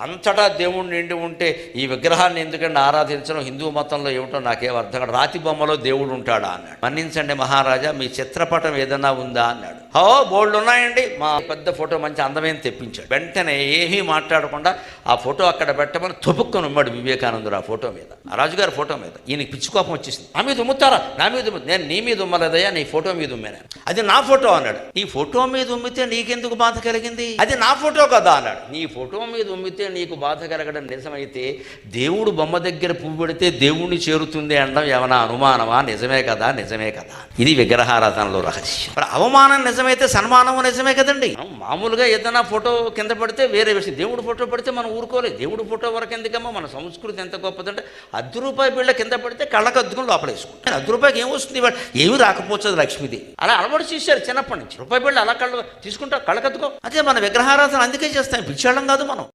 అంతటా దేవుడు నిండి ఉంటే ఈ విగ్రహాన్ని ఎందుకంటే ఆరాధించడం హిందూ మతంలో ఏమిటో నాకేం అర్థం కాదు. రాతి బొమ్మలో దేవుడు ఉంటాడా అన్నాడు. మన్నించండి మహారాజా, మీ చిత్రపటం ఏదన్నా ఉందా అన్నాడు. బోల్డ్ ఉన్నాయండి. మా పెద్ద ఫోటో మంచి అందమైన తెప్పించాడు. వెంటనే ఏమీ మాట్లాడకుండా ఆ ఫోటో అక్కడ పెట్టమని తుపుక్కుని ఉమ్మాడు వివేకానందుడు ఆ ఫోటో మీద, ఆ రాజుగారి ఫోటో మీద. ఈయనకి పిచ్చి కోపం వచ్చేసింది. నా మీద ఉమ్ముతారా? నా మీద నేను నీ మీద ఉమ్మలేదయ్యా, నీ ఫోటో మీద ఉమ్మాను. అది నా ఫోటో అన్నాడు. నీ ఫోటో మీద ఉమ్మితే నీకెందుకు బాధ కలిగింది? అది నా ఫోటో కదా అన్నాడు. నీ ఫోటో మీద ఉమ్మితే నీకు బాధ కలగడం నిజమైతే దేవుడు బొమ్మ దగ్గర పువ్వు పెడితే దేవుణ్ణి చేరుతుంది అనడం ఏమైనా అనుమానమా? నిజమే కదా, నిజమే కదా. ఇది విగ్రహారాధనలో రహస్యం. మరి అవమానం నిజమైతే సన్మానం నిజమే కదండి. మామూలుగా ఏదైనా ఫోటో కింద పడితే వేరే విషయం, దేవుడు ఫోటో పడితే మనం ఊరుకోలేదు. దేవుడు ఫోటో వరకు ఎందుకమ్మా? మన సంస్కృతి ఎంత గొప్పదంటే ₹10 బిళ్ళ కింద పడితే కళ్ళకు అద్దుకుని లోపలేసుకుంటాం. ₹10 ఏమొస్తుంది? ఏమి రాకపోతుంది లక్ష్మీదేవి. అలా అలవాటు చేశారు చిన్నప్పటి నుంచి. ₹1 బిళ్ళ అలా కళ్ళు తీసుకుంటా కళ్ళకద్దుకో. అదే మన విగ్రహారాధన అందుకే చేస్తాం, పిచ్చేళ్ళం కాదు మనం.